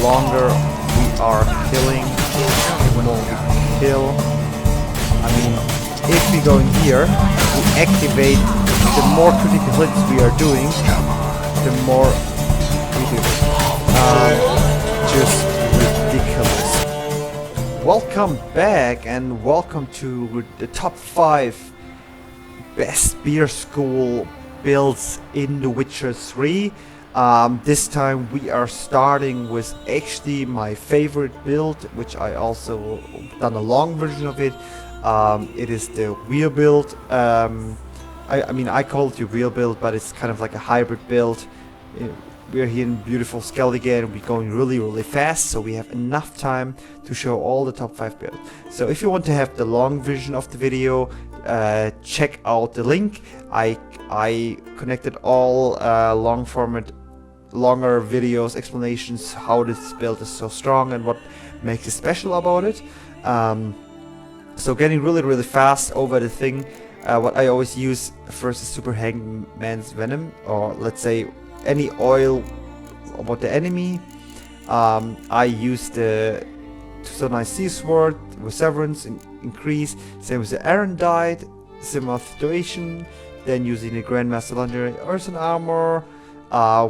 longer we are killing, the more we kill. I mean, if we go in here, we activate, the more critical hits we are doing, the more we do. Just ridiculous. Welcome back and welcome to the top 5 best beer school builds in The Witcher 3. This time we are starting with actually my favorite build, which I also done a long version of it. It is the wheel build. I mean, I call it the wheel build, but it's kind of like a hybrid build. We're here in beautiful Skellige and we're going really fast, so we have enough time to show all the top 5 builds. So if you want to have the long version of the video, check out the link. I connected all longer videos, explanations how this build is so strong and what makes it special about it. So getting really fast over the thing. What I always use first is Super Hangman's Venom, or let's say any oil about the enemy. I use the 2009 Sea Sword with Severance increase, same with the Iron Died, similar situation. Then using the Grandmaster Laundry Ursine armor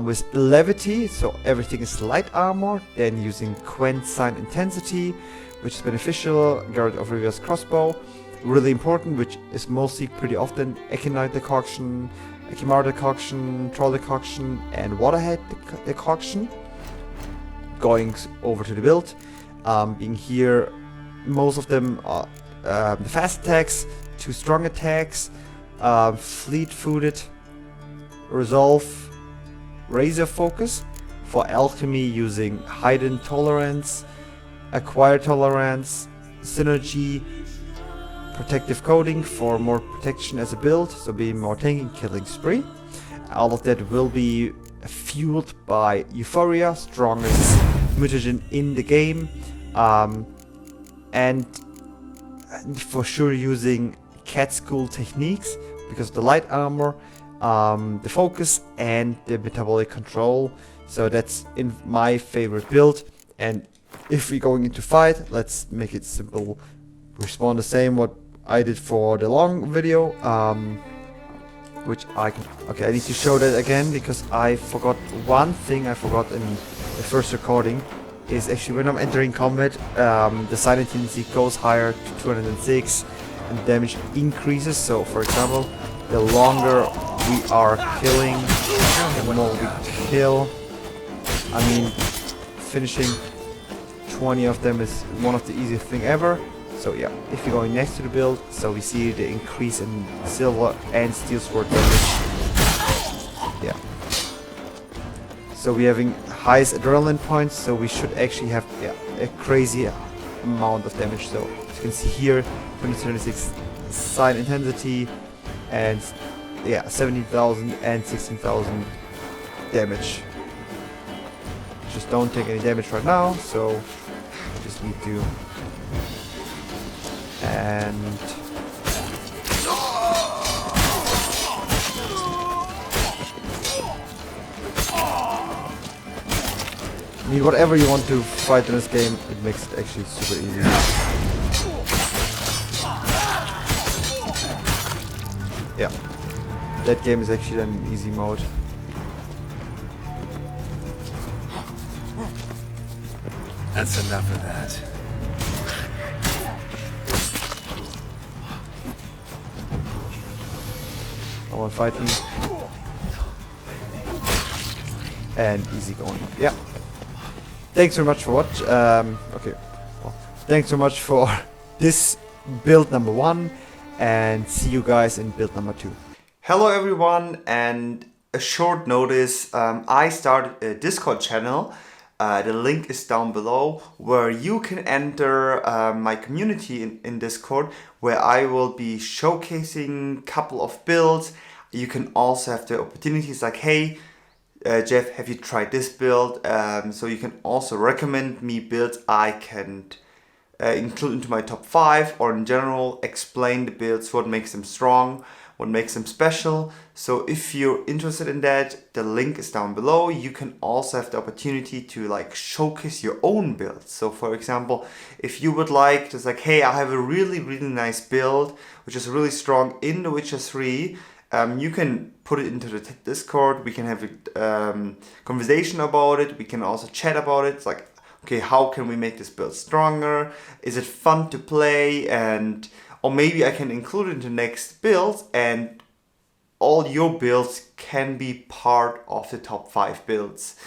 with Levity, so everything is light armor. Then using Quensign Intensity, which is beneficial. Guard of Reverse Crossbow, really important, which is mostly pretty often Echinite Decoction, Echimar Decoction, Troll Decoction, and Waterhead Decoction. Going over to the build, being here, most of them are the fast attacks, 2 strong attacks, fleet-footed, resolve, razor focus. For alchemy, using hidden tolerance, acquired tolerance, synergy, protective coating for more protection as a build, so being more tanking, killing spree. All of that will be fueled by Euphoria, strongest mutagen in the game, and for sure using cat school techniques because of the light armor, the focus, and the metabolic control. So that's in my favorite build. And if we're going into fight, let's make it simple. Respawn the same what I did for the long video, which I can... Okay, I need to show that again because I forgot one thing I forgot in the first recording. Is actually when I'm entering combat, the silent tendency goes higher to 206 and damage increases. So for example, the longer we are killing, the more we kill. I mean, finishing 20 of them is one of the easiest thing ever. So yeah, if you're going next to the build, so we see the increase in silver and steel sword damage. Yeah. So we're having highest adrenaline points, so we should actually have a crazy amount of damage. So as you can see here, 2026 sign intensity, and yeah, 17,000 and 16,000 damage. Just don't take any damage right now, so we just need to... And I mean, whatever you want to fight in this game, it makes it actually super easy. Yeah, that game is actually an easy mode. That's enough of that. Normal fighting. And easy going. Yeah. Thanks very much for watching. Okay. Well, thanks so much for this build number 1, and see you guys in build number 2. Hello everyone, and a short notice. I started a Discord channel. The link is down below, where you can enter my community in Discord, where I will be showcasing a couple of builds. You can also have the opportunities like, hey, Jeff, have you tried this build? So you can also recommend me builds I can include into my top 5, or in general explain the builds, what makes them strong, what makes them special. So if you're interested in that, the link is down below. You can also have the opportunity to like showcase your own build. So for example, if you would like just like, hey, I have a really nice build which is really strong in The Witcher 3, you can put it into the Discord. We can have a conversation about it. We can also chat about it. It's like, okay, how can we make this build stronger? Is it fun to play? And or maybe I can include it in the next build, and all your builds can be part of the top 5 builds.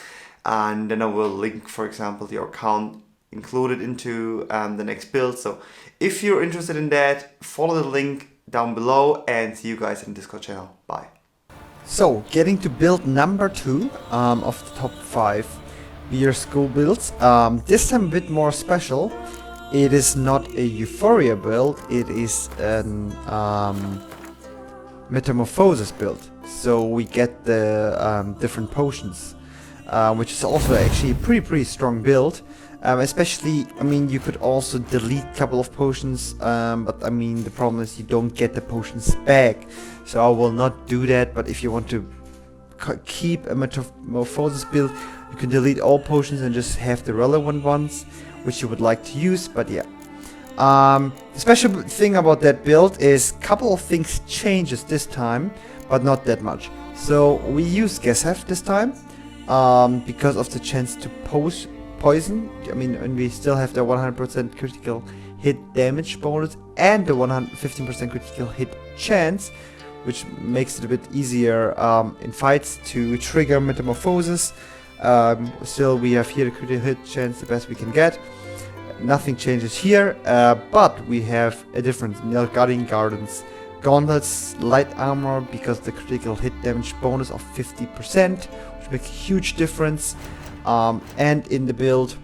And then I will link, for example, your account included into the next build. So if you're interested in that, follow the link down below, and see you guys in the Discord channel. Bye. So getting to build number 2 of the top 5 beer school builds. This time a bit more special. It is not a Euphoria build, it is an Metamorphosis build. So we get the different potions, which is also actually a pretty strong build. Especially, I mean, you could also delete a couple of potions, but I mean, the problem is you don't get the potions back. So I will not do that, but if you want to keep a Metamorphosis build, you can delete all potions and just have the relevant ones, which you would like to use, but yeah. The special thing about that build is a couple of things changes this time, but not that much. So we use Gesef this time, because of the chance to poison. I mean, and we still have the 100% critical hit damage bonus and the 115% critical hit chance, which makes it a bit easier in fights to trigger Metamorphosis. Still, we have here the critical hit chance, the best we can get. Nothing changes here, but we have a difference. Nilfgaardian Gardens Gauntlets, light armor, because the critical hit damage bonus of 50%, which makes a huge difference. And in the build,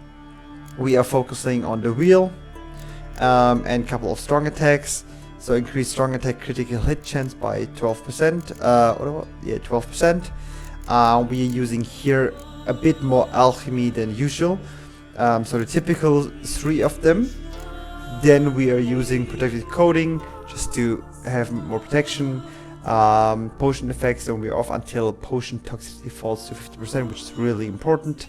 we are focusing on the wheel and a couple of strong attacks. So increase strong attack critical hit chance by 12%. 12%. We are using here a bit more alchemy than usual. So the typical 3 of them. Then we are using protected coating just to have more protection. Potion effects, so we're off until potion toxicity falls to 50%, which is really important.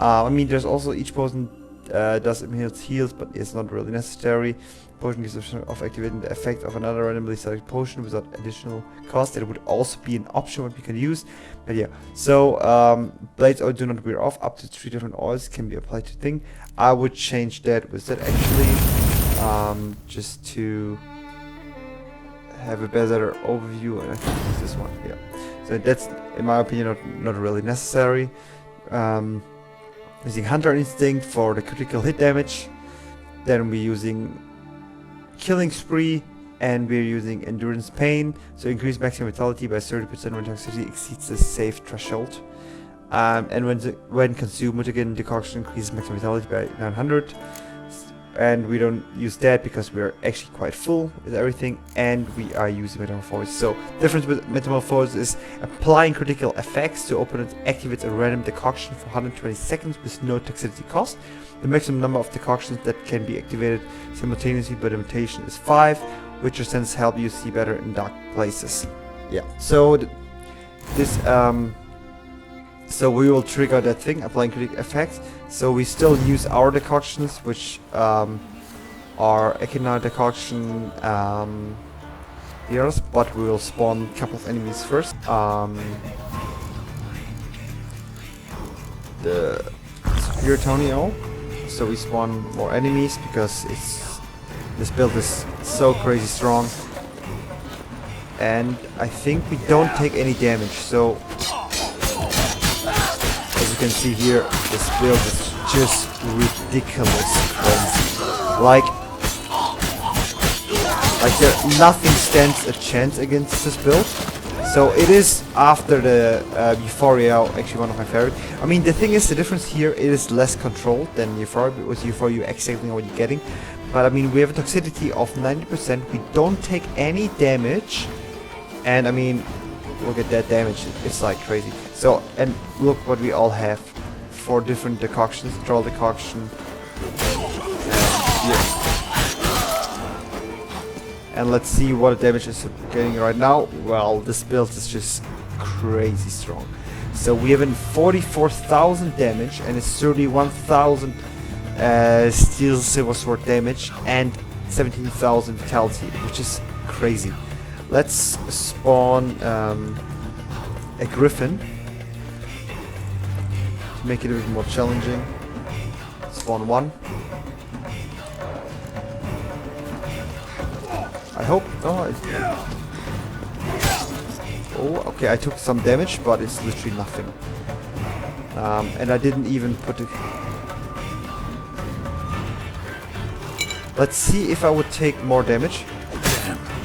I mean, there's also each potion does enhance heals, but it's not really necessary. Potion gives of activating the effect of another randomly selected potion without additional cost. That would also be an option what we can use. But yeah, so blades oil do not wear off. Up to 3 different oils can be applied to thing. I would change that with that actually, just to have a better overview, and I think it's this one. Yeah, so that's in my opinion not really necessary. Using Hunter Instinct for the critical hit damage. Then we're using Killing Spree, and we're using Endurance Pain, so increase maximum vitality by 30% when toxicity exceeds the safe threshold. And when consumed, mutagen decoction increases maximum vitality by 900. And we don't use that because we're actually quite full with everything, and we are using Metamorphosis. So difference with Metamorphosis is applying critical effects to opponents activates a random decoction for 120 seconds with no toxicity cost. The maximum number of decoctions that can be activated simultaneously by limitation is 5, which in a sense help you see better in dark places. Yeah, so so we will trigger that thing, applying critical effects. So we still use our decoctions, which are Echidna decoction heroes, but we will spawn a couple of enemies first. The Superior Tonio. So we spawn more enemies because this build is so crazy strong. And I think we don't take any damage, so as you can see here, this build is just ridiculous. Like nothing stands a chance against this build. So it is after the Euphoria, actually one of my favorite. I mean, the thing is, the difference here, it is less controlled than Euphoria. With Euphoria, you exactly know what you're getting. But I mean, we have a toxicity of 90%. We don't take any damage, and I mean, look at that damage. It's like crazy. So, and look what we all have. 4 different decoctions. Troll decoction. Yeah. And let's see what damage is getting right now. Well, this build is just crazy strong. So we have 44,000 damage and it's 31,000 steel silver sword damage and 17,000 vitality, which is crazy. Let's spawn a griffin to make it a bit more challenging. Spawn one. I hope. Oh, okay. I took some damage, but it's literally nothing. And I didn't even put it. Let's see if I would take more damage.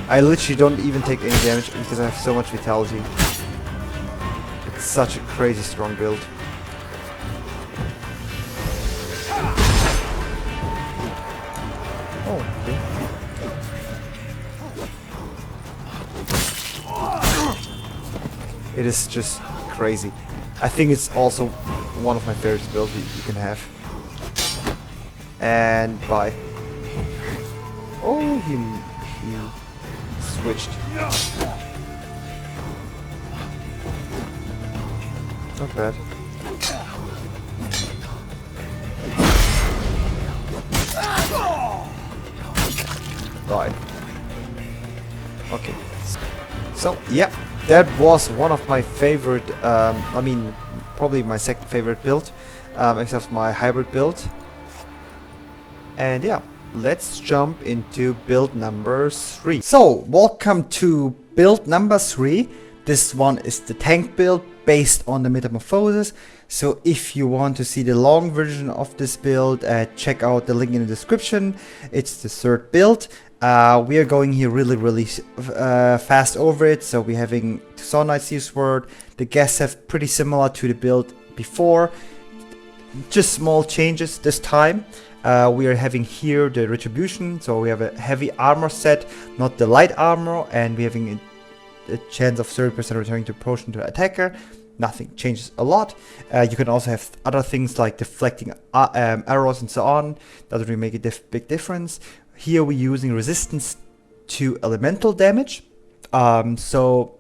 I literally don't even take any damage because I have so much vitality. It's such a crazy strong build. Oh, okay. It is just crazy. I think it's also one of my favorite builds you can have. And bye. Oh, he switched. Not bad. Die. Okay. So, yeah. That was one of my favorite, I mean, probably my second favorite build, except my hybrid build. And yeah, let's jump into build number 3. So, welcome to build number 3. This one is the tank build based on the Metamorphosis. So if you want to see the long version of this build, check out the link in the description. It's the third build. We are going here really fast over it. So we're having Sonite Steel Sword. The guests have pretty similar to the build before, just small changes this time. We are having here the Retribution, so we have a heavy armor set, not the light armor, and we're having a chance of 30% returning to potion to attacker. Nothing changes a lot. You can also have other things like deflecting arrows and so on. Doesn't really make a big difference. Here we're using resistance to elemental damage. So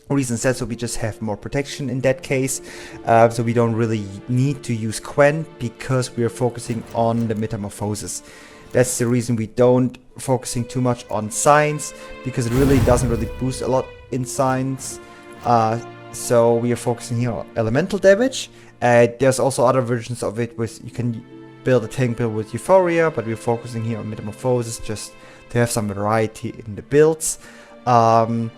reason said, so we just have more protection in that case. So we don't really need to use Quen because we are focusing on the Metamorphosis. That's the reason we don't focusing too much on science, because it really doesn't really boost a lot in science. So we are focusing here on elemental damage. There's also other versions of it with you can build a tank build with Euphoria, but we're focusing here on Metamorphosis just to have some variety in the builds. And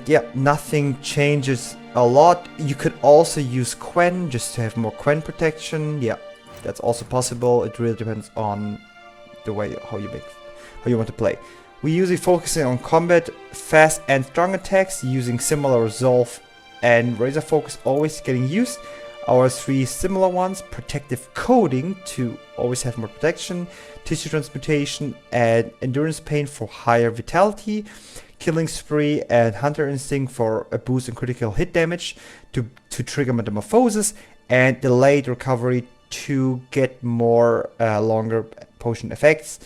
yeah, nothing changes a lot. You could also use Quen just to have more Quen protection. Yeah, that's also possible. It really depends on the way how you want to play. We usually focusing on combat, fast and strong attacks using similar resolve and razor focus always getting used. Our 3 similar ones: protective coating to always have more protection, tissue transmutation and endurance pain for higher vitality, killing spree and hunter instinct for a boost in critical hit damage to trigger Metamorphosis, and delayed recovery to get more longer potion effects.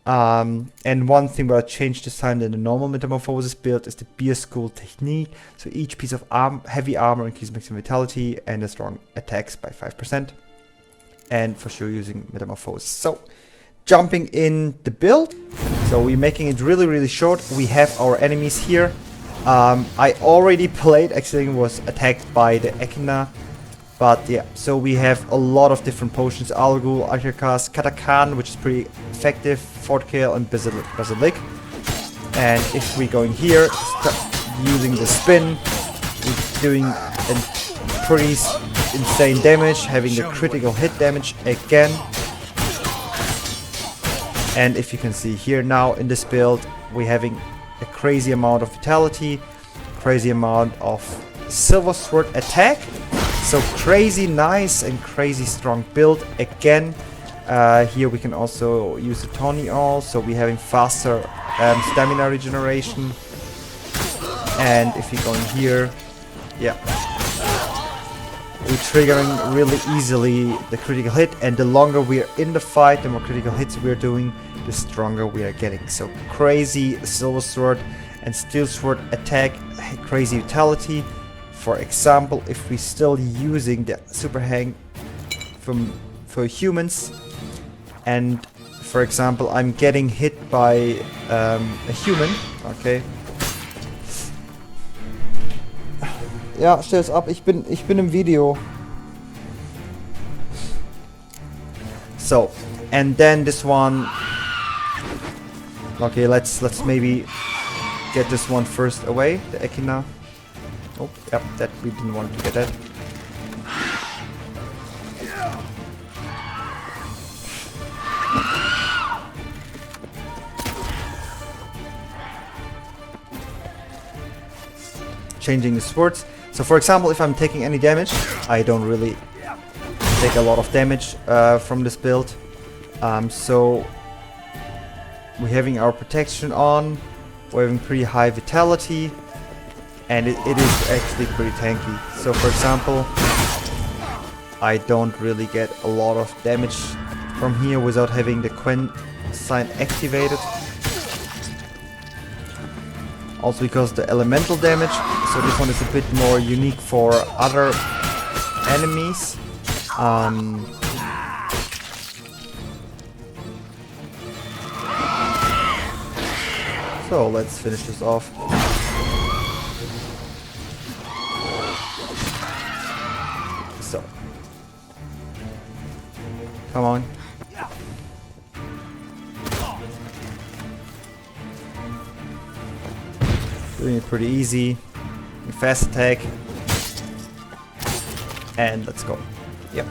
And one thing that I changed this time than the normal Metamorphosis build is the Beer School technique. So each piece of heavy armor increases maximum vitality and the strong attacks by 5%. And for sure using Metamorphosis. So jumping in the build. So we're making it really short. We have our enemies here. I already played, actually was attacked by the Echidna. But yeah, so we have a lot of different potions: Algul, Archicast, Katakan, which is pretty effective, Fort Kill, and Basilic. And if we're going here, using the spin, we're doing a pretty insane damage, having the critical hit damage again. And if you can see here now in this build, we're having a crazy amount of vitality, crazy amount of Silver Sword attack. So crazy nice and crazy strong build again. Here we can also use the Tony All, so we're having faster stamina regeneration. And if you're going here, yeah, we're triggering really easily the critical hit, and the longer we're in the fight, the more critical hits we're doing, the stronger we are getting. So crazy silver sword and steel sword attack, crazy vitality. For example, if we're still using the super hang for humans, and for example I'm getting hit by a human, okay. Ja, stell's ab, ich bin im Video. So, and then this one. Okay, let's maybe get this one first away, the Echina. Oh, yep, that we didn't want to get that. Changing the swords. So for example, if I'm taking any damage, I don't really take a lot of damage from this build. So we're having our protection on, we're having pretty high vitality, and it is actually pretty tanky. So for example, I don't really get a lot of damage from here without having the Quen sign activated. Also because the elemental damage, so this one is a bit more unique for other enemies. So let's finish this off. So, come on. Doing it pretty easy. Fast attack. And let's go. Yep.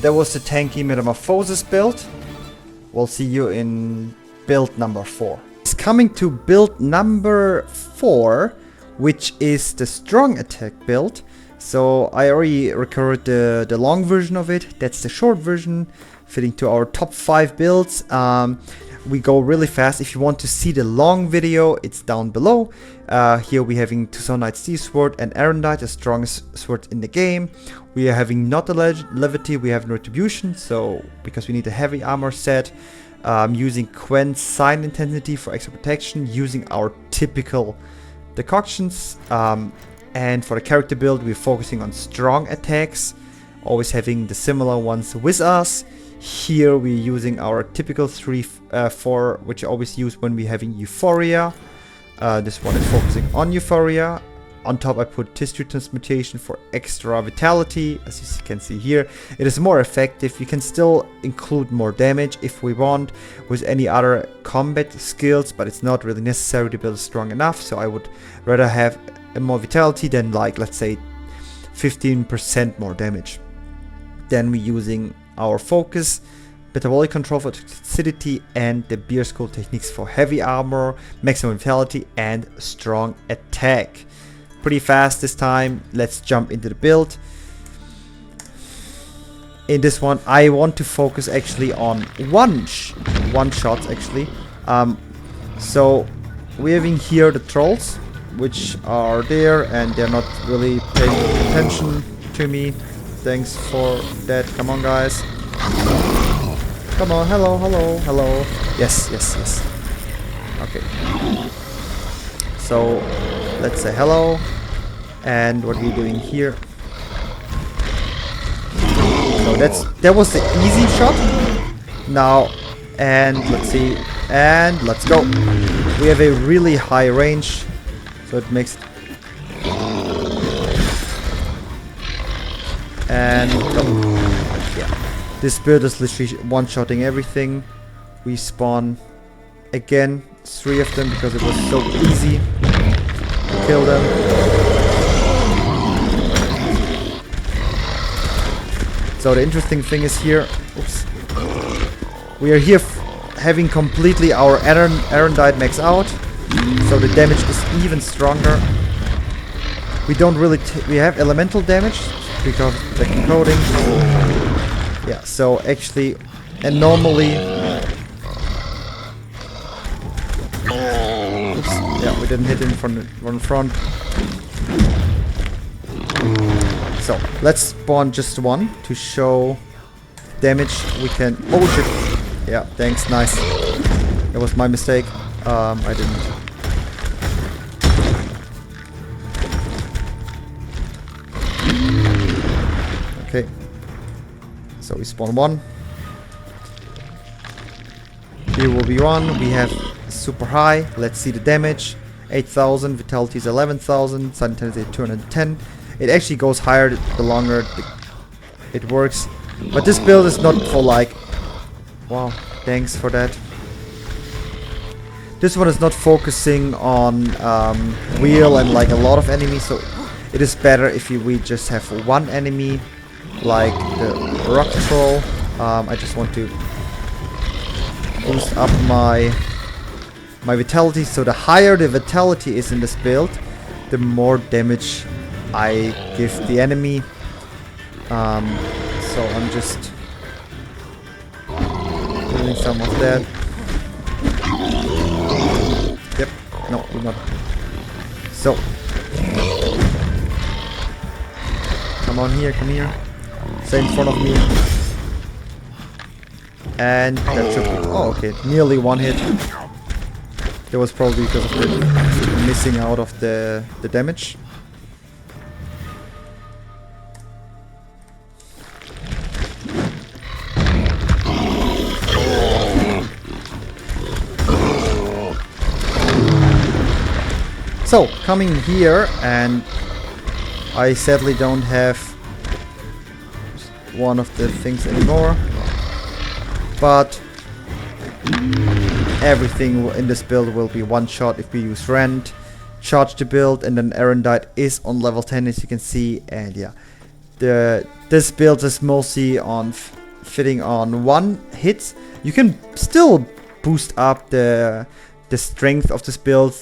That was the tanky metamorphosis build. We'll see you in build number 4. It's coming to build number 4, which is the strong attack build. So I already recorded the long version of it. That's the short version, fitting to our top 5 builds. We go really fast. If you want to see the long video, it's down below. Here we're having Tucson Knight Steel Sword and Arendite, the strongest swords in the game. We are having not the levity, we have Retribution, so because we need a heavy armor set. Using Quen Sign Intensity for extra protection, using our typical decoctions. And for the character build, we're focusing on strong attacks, always having the similar ones with us. Here we're using our typical 3-4, which I always use when we're having Euphoria. This one is focusing on Euphoria. On top I put Tissue Transmutation for extra vitality. As you can see here, it is more effective. You can still include more damage if we want with any other combat skills, but it's not really necessary to build strong enough. So I would rather have more vitality than, like, let's say 15% more damage. Then we're using our focus, metabolic control for toxicity, and the beer school techniques for heavy armor, maximum vitality, and strong attack. Pretty fast this time. Let's jump into the build. In this one, I want to focus actually on one shot actually. So we're having here the trolls, which are there, and they're not really paying attention to me. Thanks for that. Come on, guys. Come on. Hello, hello, hello. Yes, yes, yes. Okay. So let's say hello. And what are you doing here? So that was the easy shot. Now, and let's see, and let's go. We have a really high range, so it makes. And yeah, this build is literally one-shotting everything. We spawn again 3 of them because it was so easy to kill them. So the interesting thing is here, oops, we are here having completely our Arendite max out, so the damage is even stronger. We don't really, we have elemental damage because of the encoding. Yeah, so actually, and normally, oops, yeah, we didn't hit him from front. So let's spawn just one to show damage we can. Oh shit! Yeah, thanks, nice. It was my mistake. I didn't. Okay. So we spawn one. Here will be one. We have super high. Let's see the damage. 8,000. Vitality is 11,000. Sun intensity is 210. It actually goes higher the longer it works. But this build is not for like... Wow, thanks for that. This one is not focusing on wheel and like a lot of enemies, so it is better if we just have one enemy, like the rock troll. I just want to boost up my vitality, so the higher the vitality is in this build, the more damage I give the enemy. So I'm just doing some of that. Yep. No, we're not. So. Come on here, come here. Stay in front of me. And that should be... Oh, okay. Nearly one hit. That was probably because of the missing out of the damage. So, coming here, and I sadly don't have one of the things anymore, but everything in this build will be one shot if we use Rend. Charge the build, and then Erendite is on level 10 as you can see, and yeah, this build is mostly on fitting on one hit. You can still boost up the strength of this build.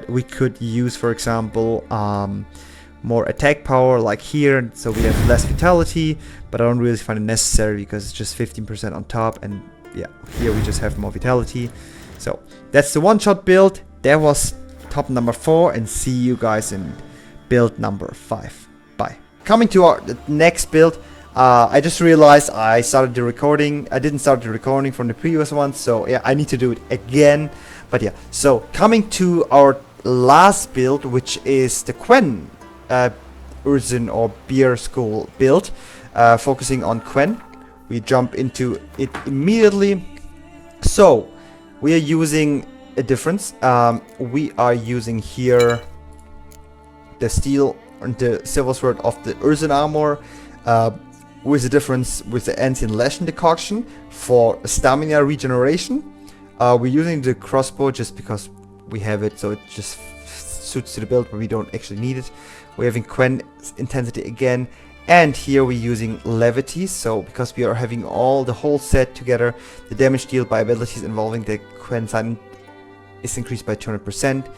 We could use, for example, more attack power like here, so we have less vitality, but I don't really find it necessary because it's just 15% on top, and yeah, here we just have more vitality. So that's the one-shot build. That was top number 4, and see you guys in build number 5. Bye. Coming to our next build, I just realized I started the recording. I didn't start the recording from the previous one, so yeah, I need to do it again. But yeah, so coming to our last build, which is the Quen Ursine or beer school build, focusing on Quen. We jump into it immediately. So we are using a difference. We are using here the steel and the silver sword of the Ursine armor, with the difference with the ancient lesion decoction for stamina regeneration. We're using the crossbow just because we have it, so it just suits to the build, but we don't actually need it. We're having Quen intensity again, and here we're using levity, so because we are having the whole set together, the damage dealt by abilities involving the Quen sign is increased by 200%.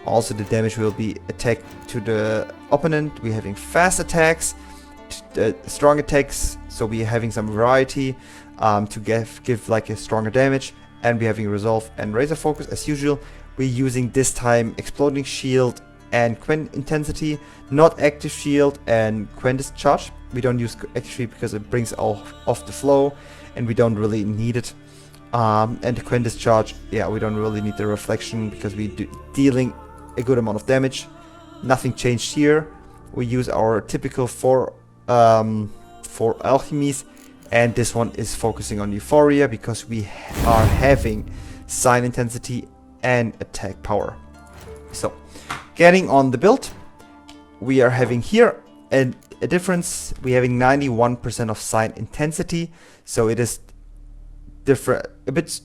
Also the damage will be attacked to the opponent. We're having fast attacks, strong attacks, so we're having some variety to give like a stronger damage. And we're having resolve and razor focus as usual. We're using this time exploding shield and Quen intensity, not active shield and Quen discharge. We don't use active shield because it brings off the flow, and we don't really need it. And the Quen discharge, yeah, we don't really need the reflection because we're dealing a good amount of damage. Nothing changed here. We use our typical four alchemies. And this one is focusing on Euphoria because we are having sign intensity and attack power. So, getting on the build, we are having here a difference. We're having 91% of sign intensity, so it is different, a bit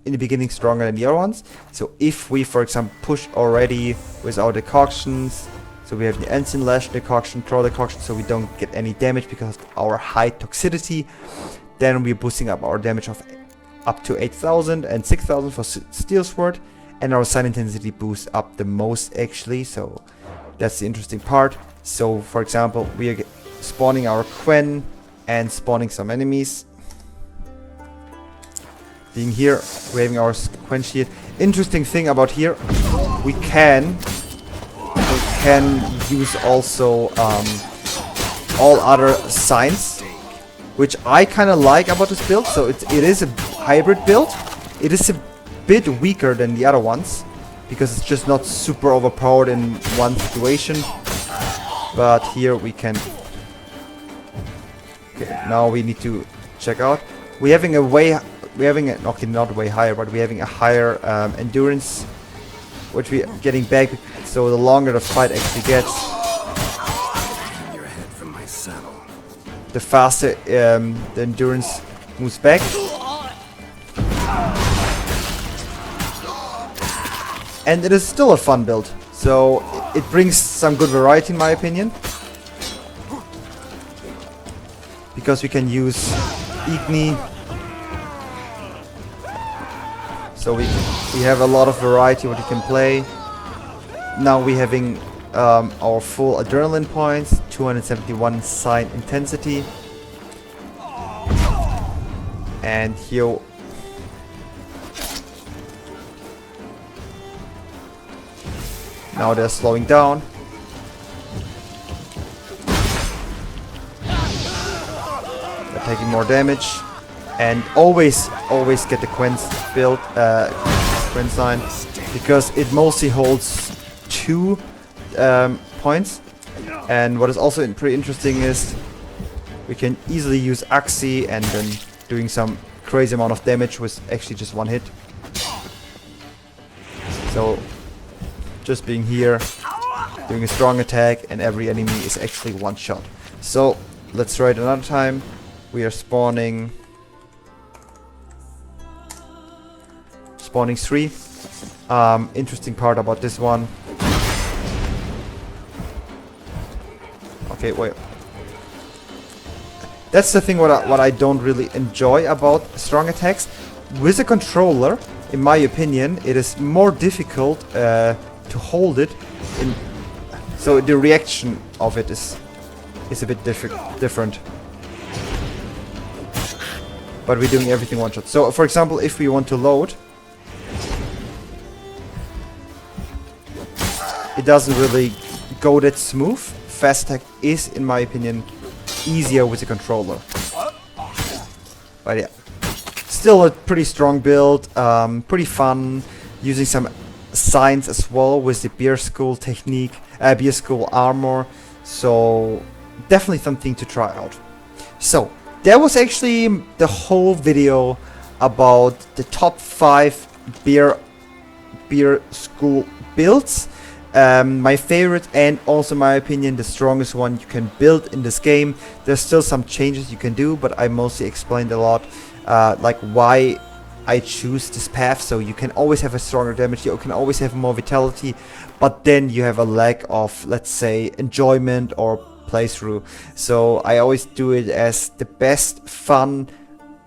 in the beginning stronger than the other ones. So if we, for example, push already with our decoctions, so we have the ancient lash decoction, troll decoction, so we don't get any damage because of our high toxicity. Then we're boosting up our damage of up to 8,000 and 6,000 for steel sword, and our sign intensity boosts up the most actually. So that's the interesting part. So for example, we are spawning our Quen and spawning some enemies. Being here, we're having our Quen shield. Interesting thing about here, we can use also all other signs which I kind of like about this build. So it is a hybrid build. It is a bit weaker than the other ones because it's just not super overpowered in one situation. But here we can... Okay, now we need to check out. We're having a okay, not way higher, but we're having a higher endurance, which we're getting back. So the longer the fight actually gets, Your head from my saddle. the faster the endurance moves back. And it is still a fun build, so it brings some good variety in my opinion. Because we can use Igni. So we have a lot of variety what you can play. Now we're having our full adrenaline points, 271 sign intensity. And here... Now they're slowing down. They're taking more damage. And always get the Quench build, Quench sign, because it mostly holds 2 points. And what is also pretty interesting is we can easily use Axi and then doing some crazy amount of damage with actually just 1 hit. So just being here, doing a strong attack, and every enemy is actually 1 shot. So let's try it another time. We are spawning 3. Interesting part about this one. Okay, wait. That's the thing what I don't really enjoy about strong attacks. With a controller, in my opinion, it is more difficult to hold it. So the reaction of it is a bit different. But we're doing everything 1 shot. So for example, if we want to load, it doesn't really go that smooth. Fast attack is, in my opinion, easier with a controller. But yeah, still a pretty strong build, pretty fun, using some signs as well with the beer school technique, beer school armor. So definitely something to try out. So that was actually the whole video about the top 5 beer school builds. My favorite and also my opinion the strongest one you can build in this game. There's still some changes you can do, but I mostly explained a lot like why I choose this path. So you can always have a stronger damage, you can always have more vitality, but then you have a lack of, let's say, enjoyment or playthrough. So I always do it as the best fun,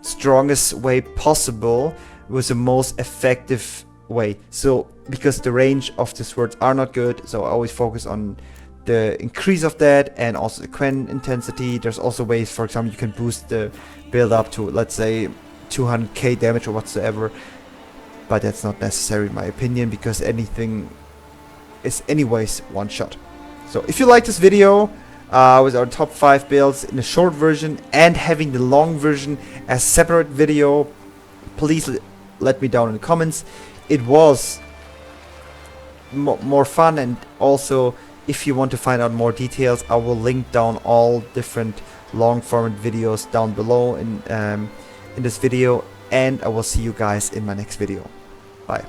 strongest way possible with the most effective way. So because the range of the swords are not good, so I always focus on the increase of that and also the quen intensity. There's also ways, for example, you can boost the build up to, let's say, 200k damage or whatsoever, but that's not necessary in my opinion, because anything is anyways 1 shot. So if you like this video with our top 5 builds in the short version and having the long version as separate video, please let me down in the comments. It was more fun, and also if you want to find out more details, I will link down all different long format videos down below in this video, and I will see you guys in my next video. Bye.